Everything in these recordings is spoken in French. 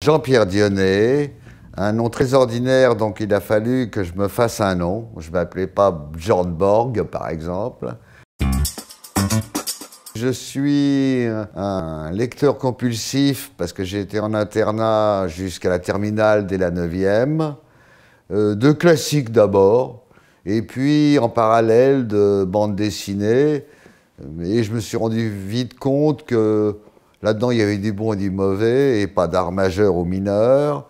Jean-Pierre Dionnet, un nom très ordinaire, donc il a fallu que je me fasse un nom. Je ne m'appelais pas Björn Borg, par exemple. Je suis un lecteur compulsif parce que j'ai été en internat jusqu'à la terminale dès la 9e, de classiques d'abord, et puis en parallèle de bande dessinée. Et je me suis rendu vite compte que là-dedans il y avait du bon et du mauvais, et pas d'art majeur ou mineur.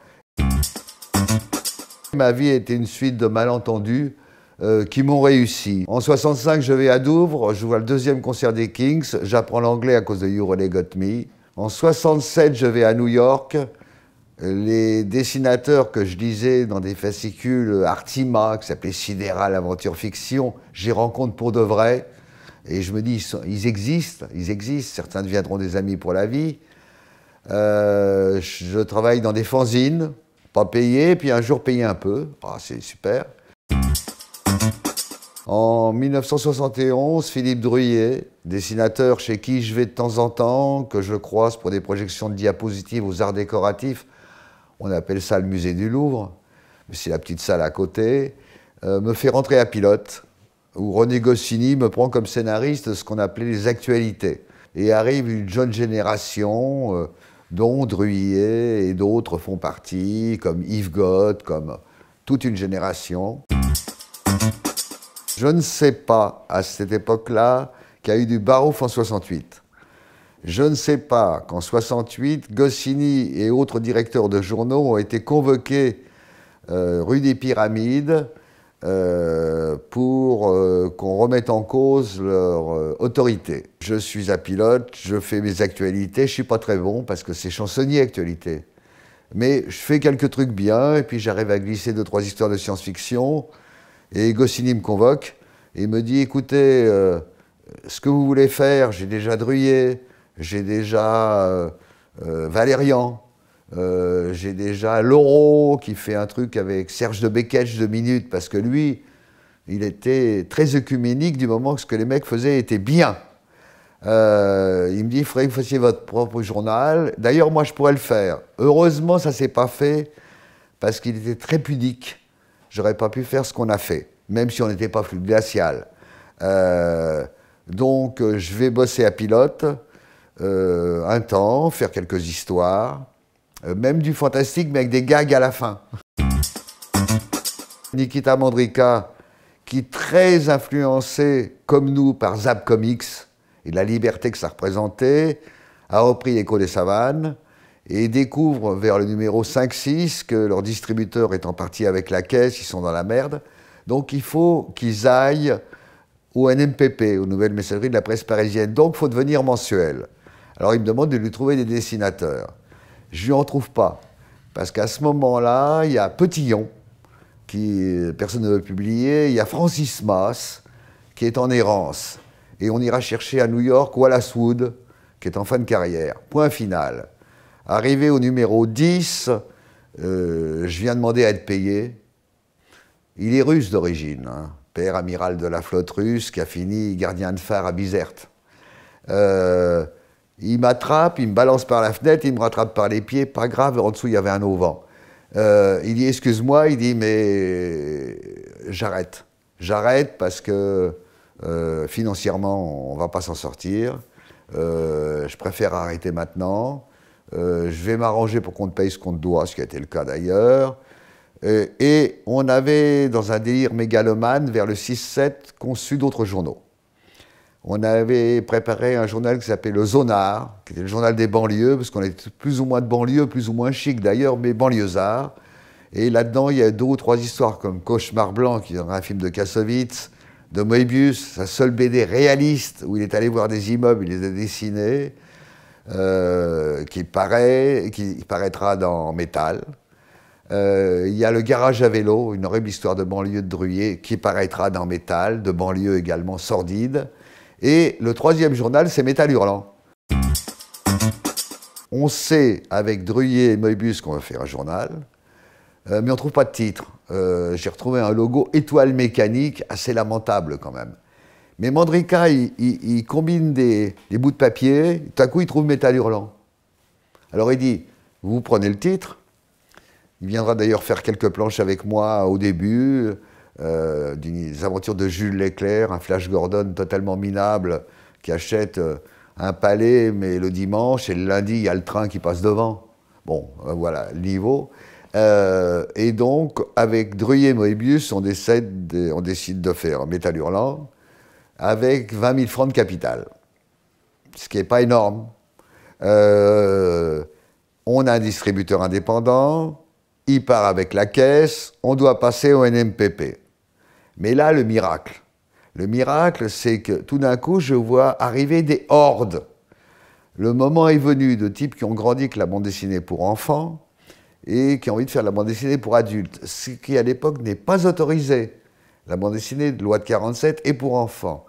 Ma vie était une suite de malentendus qui m'ont réussi. En 65, je vais à Douvres, je vois le 2e concert des Kings, j'apprends l'anglais à cause de You Really Got Me. En 67, je vais à New York. Les dessinateurs que je lisais dans des fascicules Artima, qui s'appelait Sidéral Aventure Fiction, j'y rencontre pour de vrai. Et je me dis, ils existent, certains deviendront des amis pour la vie. Je travaille dans des fanzines, pas payé, puis un jour payé un peu. Ah, c'est super. En 1971, Philippe Druillet, dessinateur chez qui je vais de temps en temps, que je croise pour des projections de diapositives aux arts décoratifs, on appelle ça le musée du Louvre, mais c'est la petite salle à côté, me fait rentrer à Pilote, où René Goscinny me prend comme scénariste de ce qu'on appelait les actualités. Et arrive une jeune génération, dont Druillet et d'autres font partie, comme Yves Gott, comme toute une génération. Je ne sais pas, à cette époque-là, qu'il y a eu du Barouf en 68. Je ne sais pas qu'en 68, Goscinny et autres directeurs de journaux ont été convoqués rue des Pyramides pour qu'on remette en cause leur autorité. Je suis à Pilote, je fais mes actualités, je ne suis pas très bon parce que c'est chansonnier actualité. Mais je fais quelques trucs bien et puis j'arrive à glisser 2-3 histoires de science-fiction. Et Goscinny me convoque et me dit, écoutez, ce que vous voulez faire, j'ai déjà Druillet, j'ai déjà Valérian, j'ai déjà Laureau qui fait un truc avec Serge de Beketch de Minute, parce que lui, il était très œcuménique du moment que ce que les mecs faisaient était bien. Il me dit, il faudrait que vous fassiez votre propre journal. D'ailleurs, moi, je pourrais le faire. Heureusement, ça ne s'est pas fait, parce qu'il était très pudique. J'aurais pas pu faire ce qu'on a fait, même si on n'était pas flux glacial. Donc, je vais bosser à Pilote un temps, faire quelques histoires, même du fantastique, mais avec des gags à la fin. Nikita Mandrika, qui est très influencé, comme nous, par Zap Comics et la liberté que ça représentait, a repris Écho des Savanes, et découvrent vers le numéro 5-6 que leur distributeur est en partie avec la caisse, ils sont dans la merde. Donc il faut qu'ils aillent au NMPP, aux Nouvelles Messageries de la Presse Parisienne. Donc il faut devenir mensuel. Alors il me demande de lui trouver des dessinateurs. Je lui en trouve pas. Parce qu'à ce moment-là, il y a Petillon, qui personne ne veut publier, il y a Francis Mas, qui est en errance. Et on ira chercher à New York Wallace Wood, qui est en fin de carrière. Point final. Arrivé au numéro 10, je viens demander à être payé. Il est russe d'origine, hein, père amiral de la flotte russe qui a fini gardien de phare à Bizerte. Il m'attrape, il me balance par la fenêtre, il me rattrape par les pieds, pas grave, en dessous il y avait un auvent. Il dit excuse-moi, il dit mais j'arrête. J'arrête parce que financièrement on ne va pas s'en sortir. Je préfère arrêter maintenant. Je vais m'arranger pour qu'on te paye ce qu'on te doit, ce qui a été le cas d'ailleurs. Et on avait, dans un délire mégalomane, vers le 6-7, conçu d'autres journaux. On avait préparé un journal qui s'appelait le Zonard, qui était le journal des banlieues, parce qu'on était plus ou moins de banlieues, plus ou moins chic d'ailleurs, mais banlieusards. Et là-dedans, il y a 2 ou 3 histoires comme Cauchemar Blanc, qui est un film de Kassovitz, de Moebius, sa seule BD réaliste, où il est allé voir des immeubles, il les a dessinés. Qui paraîtra dans Métal. Il y a le garage à vélo, une horrible histoire de banlieue de Druillet, qui paraîtra dans Métal, de banlieue également sordide. Et le 3e journal, c'est Métal Hurlant. On sait, avec Druillet et Moebius, qu'on va faire un journal, mais on ne trouve pas de titre. J'ai retrouvé un logo étoile mécanique, assez lamentable quand même. Mais Mandrika, il combine des bouts de papier, tout à coup, il trouve Métal Hurlant. Alors il dit, vous prenez le titre, il viendra d'ailleurs faire quelques planches avec moi au début, des aventures de Jules Leclerc, un Flash Gordon totalement minable, qui achète un palais, mais le dimanche, et le lundi, il y a le train qui passe devant. Bon, voilà, le niveau. Et donc, avec Druyer et Moebius, on décide de faire Métal Hurlant avec 20 000 francs de capital. Ce qui n'est pas énorme. On a un distributeur indépendant, il part avec la caisse, on doit passer au NMPP. Mais là, le miracle, c'est que tout d'un coup, je vois arriver des hordes. Le moment est venu de types qui ont grandi avec la bande dessinée pour enfants et qui ont envie de faire la bande dessinée pour adultes, ce qui à l'époque n'est pas autorisé. La bande dessinée de loi de 47 est pour enfants.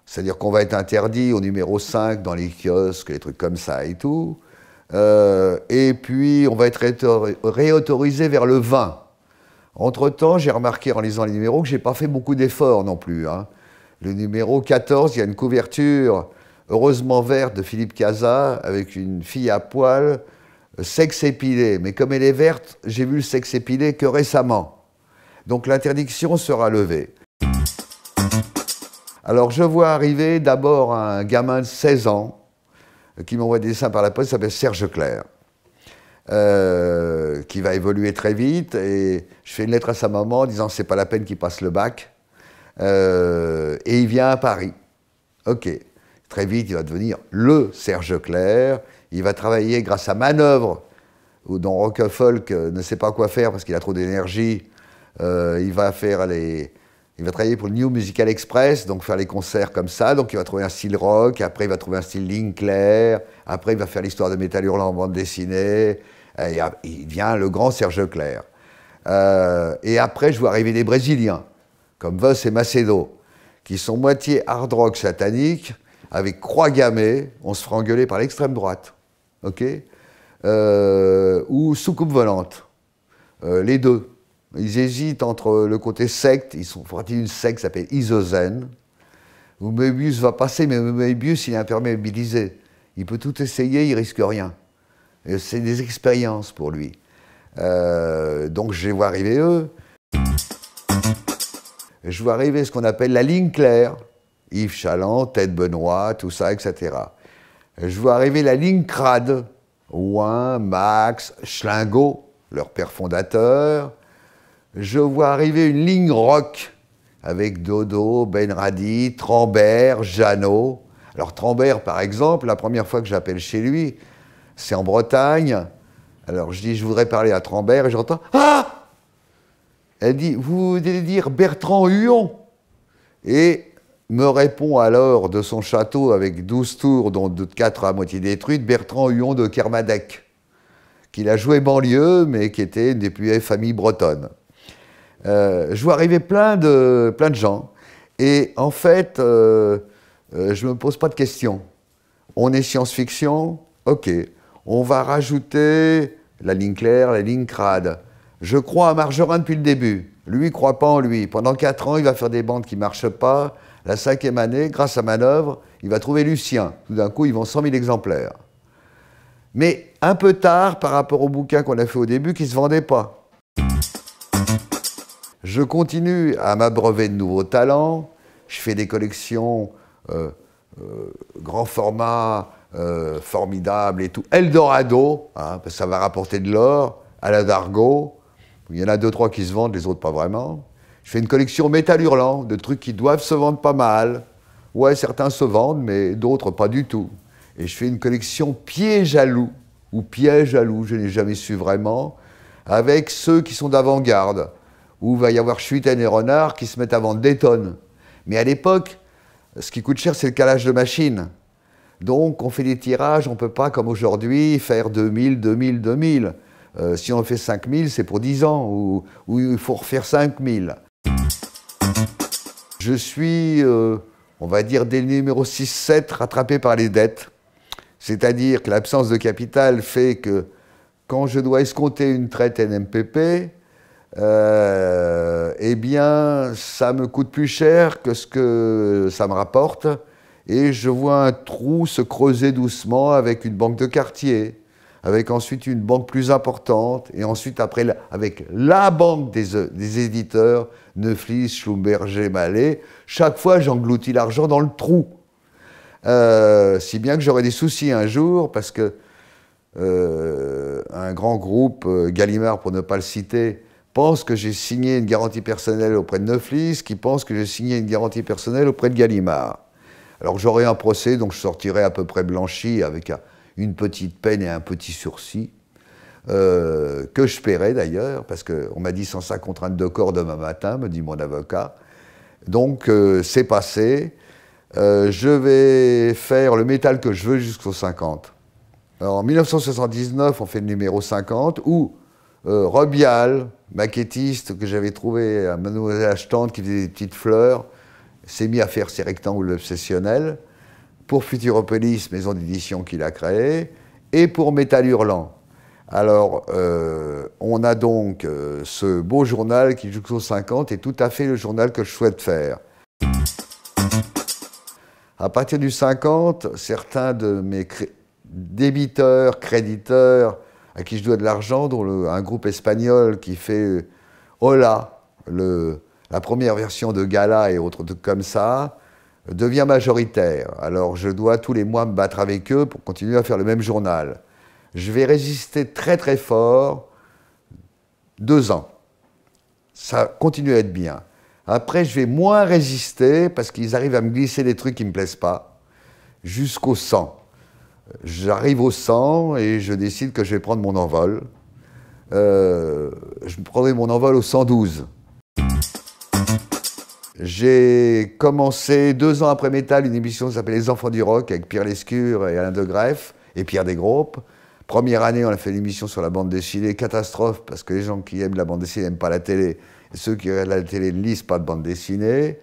C'est-à-dire qu'on va être interdit au numéro 5 dans les kiosques, les trucs comme ça et tout. Et puis on va être réautorisé vers le 20. Entre-temps, j'ai remarqué en lisant les numéros que je n'ai pas fait beaucoup d'efforts non plus. Hein. Le numéro 14, il y a une couverture heureusement verte de Philippe Cazat avec une fille à poil, sexe épilé. Mais comme elle est verte, j'ai vu le sexe épilé que récemment. Donc l'interdiction sera levée. Alors je vois arriver d'abord un gamin de 16 ans qui m'envoie des dessins par la poste, il s'appelle Serge Clair. Qui va évoluer très vite, et je fais une lettre à sa maman disant c'est pas la peine qu'il passe le bac, et il vient à Paris. Ok, très vite il va devenir le Serge Clair, il va travailler grâce à Manœuvre, dont Rockefolk ne sait pas quoi faire parce qu'il a trop d'énergie, il va travailler pour le New Musical Express, donc faire les concerts comme ça, donc il va trouver un style rock, après il va trouver un style Linkler, après il va faire l'histoire de Métal Hurlant en bande dessinée, et il devient le grand Serge Clair. Et après je vois arriver des Brésiliens, comme Voss et Macedo, qui sont moitié hard rock satanique, avec croix gammée, on se fera engueuler par l'extrême droite, ok, ou Soucoupe volante, les deux. Ils hésitent entre le côté secte, ils sont partis d'une secte qui s'appelle Isozen, où Moebius va passer, mais Moebius, il est imperméabilisé. Il peut tout essayer, il risque rien. C'est des expériences pour lui. Donc je les vois arriver eux. Je vois arriver ce qu'on appelle la ligne claire. Yves Chaland, Ted Benoît, tout ça, etc. Je vois arriver la ligne crade. Ouin, Max, Schlingo, leur père fondateur. Je vois arriver une ligne rock avec Dodo, Benradi, Trambert, Jeannot. Alors Trambert, par exemple, la première fois que j'appelle chez lui, c'est en Bretagne. Alors je dis, je voudrais parler à Trambert, et j'entends « Ah !» Elle dit « Vous voulez dire Bertrand Huon ?» Et me répond alors de son château avec 12 tours, dont 4 à moitié détruites, Bertrand Huon de Kermadec, qu'il a joué banlieue, mais qui était une des plus vieilles familles bretonnes. Je vois arriver plein de gens, et en fait, je ne me pose pas de questions. On est science-fiction, ok. On va rajouter la ligne claire, la ligne crade. Je crois à Margerin depuis le début. Lui, il ne croit pas en lui. Pendant 4 ans, il va faire des bandes qui ne marchent pas. La 5e année, grâce à Manœuvre, il va trouver Lucien. Tout d'un coup, ils vont 100 000 exemplaires. Mais un peu tard, par rapport au bouquin qu'on a fait au début, qui ne se vendait pas. Je continue à m'abreuver de nouveaux talents. Je fais des collections grand format, formidable et tout. Eldorado, hein, parce que ça va rapporter de l'or, à la Dargaud. Il y en a 2-3 qui se vendent, les autres pas vraiment. Je fais une collection Métal Hurlant, de trucs qui doivent se vendre pas mal. Ouais, certains se vendent, mais d'autres pas du tout. Et je fais une collection Piège à loup, ou Piège à loup, je n'ai jamais su vraiment, avec ceux qui sont d'avant-garde, où il va y avoir Schuiten et Renard qui se mettent à vendre des tonnes. Mais à l'époque, ce qui coûte cher, c'est le calage de machine. Donc, on fait des tirages, on ne peut pas, comme aujourd'hui, faire 2000, 2000, 2000. Si on fait 5000, c'est pour 10 ans, ou il faut refaire 5000. Je suis, on va dire, dès le numéro 6-7, rattrapé par les dettes. C'est-à-dire que l'absence de capital fait que, quand je dois escompter une traite NMPP, eh bien, ça me coûte plus cher que ce que ça me rapporte, et je vois un trou se creuser doucement avec une banque de quartier, avec ensuite une banque plus importante, et ensuite après avec la banque des éditeurs, Neuflis, Schlumberger, Mallet. Chaque fois, j'engloutis l'argent dans le trou. Si bien que j'aurai des soucis un jour, parce que un grand groupe, Gallimard pour ne pas le citer, pense que j'ai signé une garantie personnelle auprès de Neuflis, qui pense que j'ai signé une garantie personnelle auprès de Gallimard. Alors j'aurai un procès, donc je sortirai à peu près blanchi avec une petite peine et un petit sursis, que je paierai d'ailleurs, parce qu'on m'a dit sans ça contrainte de corps demain matin, me dit mon avocat. Donc c'est passé. Je vais faire le métal que je veux jusqu'au 50. Alors, en 1979, on fait le numéro 50, où Robial, maquettiste que j'avais trouvé à Mademoiselle Achetante, qui faisait des petites fleurs, s'est mis à faire ses rectangles obsessionnels, pour Futuropolis, maison d'édition qu'il a créée, et pour Métal Hurlant. Alors, on a donc ce beau journal qui, jusqu'au 50, est tout à fait le journal que je souhaite faire. À partir du 50, certains de mes débiteurs, créditeurs, à qui je dois de l'argent, dont un groupe espagnol qui fait Hola, la première version de Gala et autres trucs comme ça, devient majoritaire. Alors je dois tous les mois me battre avec eux pour continuer à faire le même journal. Je vais résister très très fort 2 ans. Ça continue à être bien. Après, je vais moins résister parce qu'ils arrivent à me glisser des trucs qui ne me plaisent pas, jusqu'au 100. J'arrive au 100 et je décide que je vais prendre mon envol. Je prendrai mon envol au 112. J'ai commencé 2 ans après Métal une émission qui s'appelait Les Enfants du Rock avec Pierre Lescure et Alain Degreffe et Pierre Desgroupes. Première année, on a fait une émission sur la bande dessinée, catastrophe, parce que les gens qui aiment la bande dessinée n'aiment pas la télé, et ceux qui regardent la télé ne lisent pas de bande dessinée.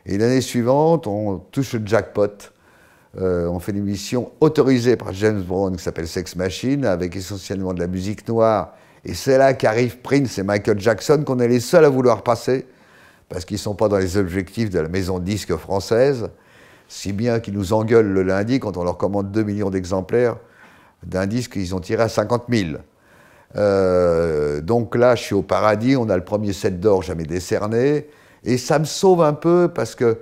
Et l'année suivante, on touche le jackpot. On fait une émission autorisée par James Brown qui s'appelle Sex Machine, avec essentiellement de la musique noire. Et c'est là qu'arrivent Prince et Michael Jackson, qu'on est les seuls à vouloir passer, parce qu'ils ne sont pas dans les objectifs de la maison de disques française, si bien qu'ils nous engueulent le lundi quand on leur commande 2 millions d'exemplaires d'un disque qu'ils ont tiré à 50 000. Donc là, je suis au paradis, on a le premier 7 d'or jamais décerné, et ça me sauve un peu parce que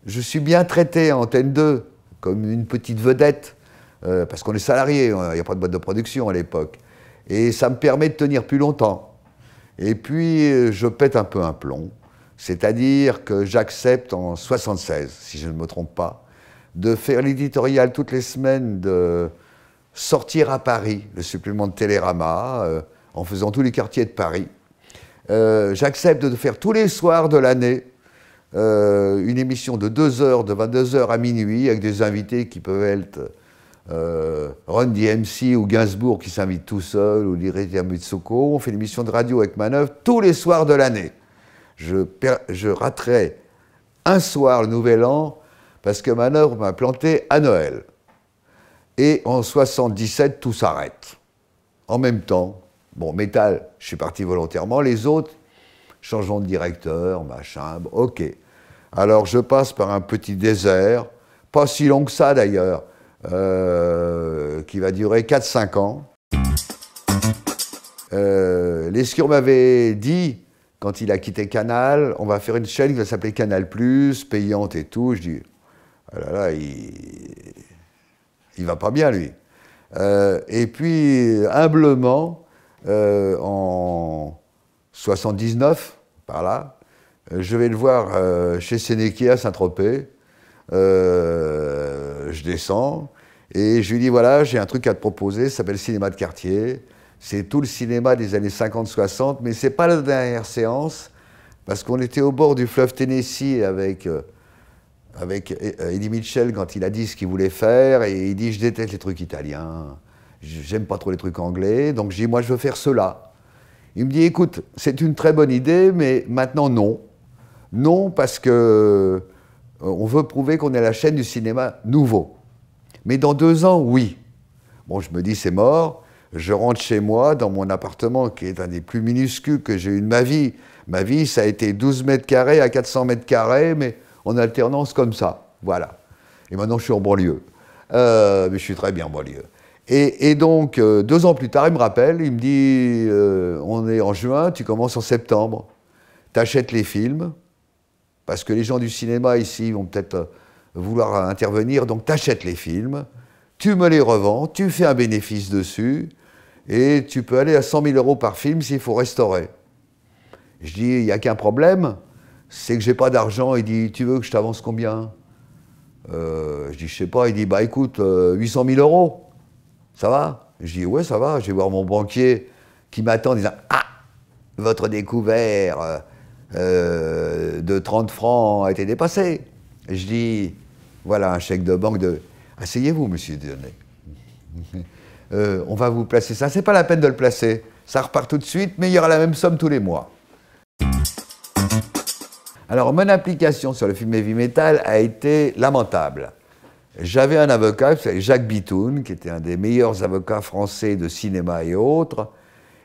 je suis bien traité à Antenne 2, comme une petite vedette, parce qu'on est salarié, il n'y a pas de boîte de production à l'époque. Et ça me permet de tenir plus longtemps. Et puis, je pète un peu un plomb, c'est-à-dire que j'accepte en 76, si je ne me trompe pas, de faire l'éditorial toutes les semaines de Sortir à Paris, le supplément de Télérama, en faisant tous les quartiers de Paris. J'accepte de faire tous les soirs de l'année une émission de 2 heures, de 22 heures à minuit, avec des invités qui peuvent être Run DMC ou Gainsbourg qui s'invite tout seul, ou Lirita Mitsouko. On fait une émission de radio avec Manœuvre tous les soirs de l'année. Je raterai un soir le Nouvel An parce que Manœuvre m'a planté à Noël. Et en 77, tout s'arrête. En même temps, bon, Métal, je suis parti volontairement, les autres, changeons de directeur, machin, ok. Alors je passe par un petit désert, pas si long que ça d'ailleurs, qui va durer 4-5 ans. Lescure m'avait dit, quand il a quitté Canal, on va faire une chaîne qui va s'appeler Canal+, payante et tout. Je dis, ah là là, il va pas bien lui. Et puis, humblement, en 79, par là, je vais le voir chez Sénéquier à Saint-Tropez. Je descends et je lui dis, voilà, j'ai un truc à te proposer, ça s'appelle Cinéma de quartier. C'est tout le cinéma des années 50-60, mais c'est pas la dernière séance, parce qu'on était au bord du fleuve Tennessee avec Eddie Mitchell quand il a dit ce qu'il voulait faire, et il dit, je déteste les trucs italiens, j'aime pas trop les trucs anglais, donc je dis, moi je veux faire cela. Il me dit, écoute, c'est une très bonne idée, mais maintenant non. Non, parce que on veut prouver qu'on est la chaîne du cinéma nouveau. Mais dans 2 ans, oui. Bon, je me dis, c'est mort. Je rentre chez moi, dans mon appartement, qui est un des plus minuscules que j'ai eu de ma vie. Ma vie, ça a été 12 mètres carrés à 400 mètres carrés, mais en alternance comme ça. Voilà. Et maintenant, je suis en banlieue. Mais je suis très bien en banlieue. Et donc, 2 ans plus tard, il me rappelle, il me dit, on est en juin, tu commences en septembre. T'achètes les films, parce que les gens du cinéma ici vont peut-être vouloir intervenir, donc t'achètes les films, tu me les revends, tu fais un bénéfice dessus, et tu peux aller à 100 000 € par film s'il faut restaurer. Je dis, il n'y a qu'un problème, c'est que j'ai pas d'argent. Il dit, tu veux que je t'avance combien? Je dis, je sais pas. Il dit, bah écoute, 800 000 €. Ça va? Je dis, ouais, ça va. Je vais voir mon banquier qui m'attend en disant, ah, votre découvert de 30 francs a été dépassé. Et je dis, voilà un chèque de banque de... Asseyez-vous, monsieur Dionnet. On va vous placer ça. C'est pas la peine de le placer. Ça repart tout de suite, mais il y aura la même somme tous les mois. Alors, mon application sur le film heavy metal a été lamentable. J'avais un avocat, Jacques Bitoun, qui était un des meilleurs avocats français de cinéma et autres.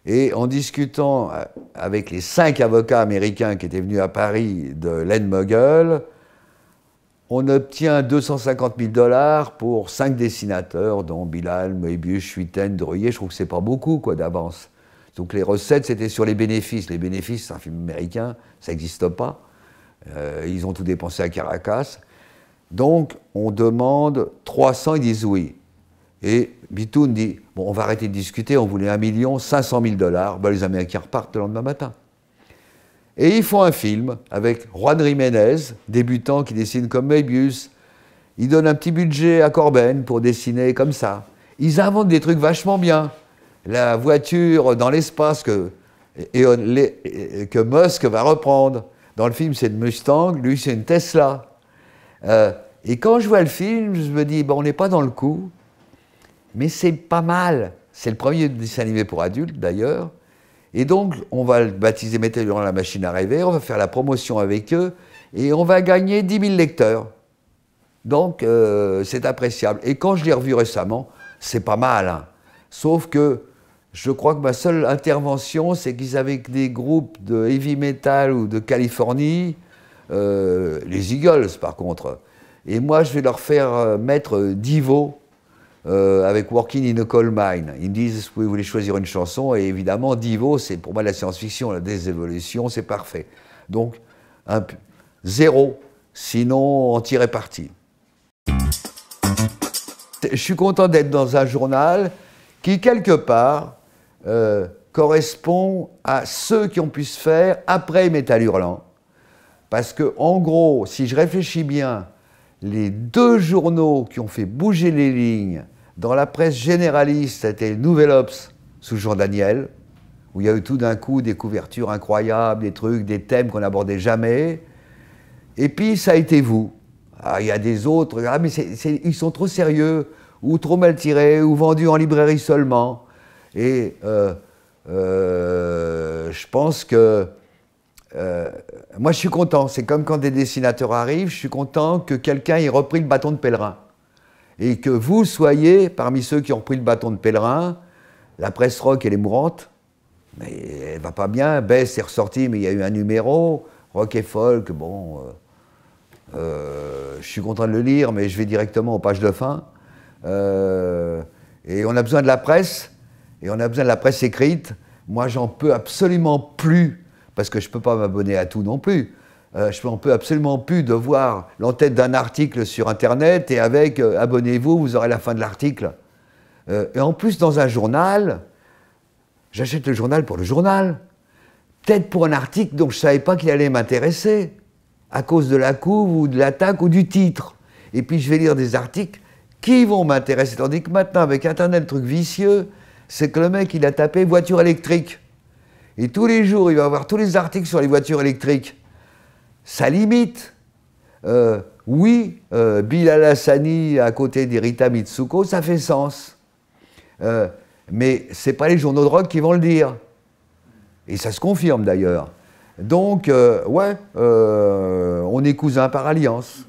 Et en discutant avec les 5 avocats américains qui étaient venus à Paris de Len Mogul, on obtient 250 000 $ pour 5 dessinateurs, dont Bilal, Moebius, Schuiten, Druyer. Je trouve que c'est pas beaucoup, quoi, d'avance. Donc les recettes, c'était sur les bénéfices. Les bénéfices, c'est un film américain, ça n'existe pas. Ils ont tout dépensé à Caracas. Donc, on demande 300, ils disent oui. Et Bitoun dit, bon, on va arrêter de discuter, on voulait 1 500 000 $. Ben, les Américains repartent le lendemain matin. Et ils font un film avec Juan Jiménez, débutant qui dessine comme Moebius. Ils donnent un petit budget à Corben pour dessiner comme ça. Ils inventent des trucs vachement bien. La voiture dans l'espace que Musk va reprendre. Dans le film, c'est une Mustang, lui, c'est une Tesla. Et quand je vois le film, je me dis, bon, on n'est pas dans le coup, mais c'est pas mal. C'est le premier dessin animé pour adultes, d'ailleurs. Et donc, on va le baptiser Mettez durant la machine à rêver, on va faire la promotion avec eux, et on va gagner 10 000 lecteurs. Donc, c'est appréciable. Et quand je l'ai revu récemment, c'est pas mal, hein. Sauf que je crois que ma seule intervention, c'est qu'ils avaient des groupes de heavy metal ou de Californie, les Eagles par contre. Et moi, je vais leur faire mettre Divo avec Working in a Coal Mine. Ils me disent, vous voulez choisir une chanson, et évidemment, Divo, c'est pour moi la science-fiction, la désévolution, c'est parfait. Donc, 0, sinon on tirait parti. Je suis content d'être dans un journal qui, quelque part, correspond à ceux qui ont pu se faire après Métal Hurlant. Parce que, en gros, si je réfléchis bien, les 2 journaux qui ont fait bouger les lignes dans la presse généraliste, c'était le Nouvel Obs sous Jean Daniel, où il y a eu tout d'un coup des couvertures incroyables, des trucs, des thèmes qu'on n'abordait jamais. Et puis, ça a été vous. Ah, il y a des autres, ah, mais ils sont trop sérieux, ou trop mal tirés, ou vendus en librairie seulement. Et je pense que moi, je suis content. C'est comme quand des dessinateurs arrivent, je suis content que quelqu'un ait repris le bâton de pèlerin. Et que vous soyez parmi ceux qui ont repris le bâton de pèlerin. La presse rock, elle est mourante, mais elle va pas bien. Bess est ressorti, mais il y a eu un numéro. Rock et folk, bon, je suis content de le lire, mais je vais directement aux pages de fin. Et on a besoin de la presse, et on a besoin de la presse écrite. Moi, j'en peux absolument plus, parce que je ne peux pas m'abonner à tout non plus. Je n'en peux absolument plus de voir l'entête d'un article sur Internet et avec abonnez-vous, vous aurez la fin de l'article. Et en plus, dans un journal, j'achète le journal pour le journal. Peut-être pour un article dont je ne savais pas qu'il allait m'intéresser, à cause de la couve ou de l'attaque ou du titre. Et puis je vais lire des articles qui vont m'intéresser. Tandis que maintenant, avec Internet, le truc vicieux, c'est que le mec, il a tapé voiture électrique. Et tous les jours, il va avoir tous les articles sur les voitures électriques. Ça limite. Oui, Bilal Hassani à côté d'Erita Mitsuko, ça fait sens. Mais ce n'est pas les journaux de rock qui vont le dire. Et ça se confirme d'ailleurs. Donc, ouais, on est cousins par alliance.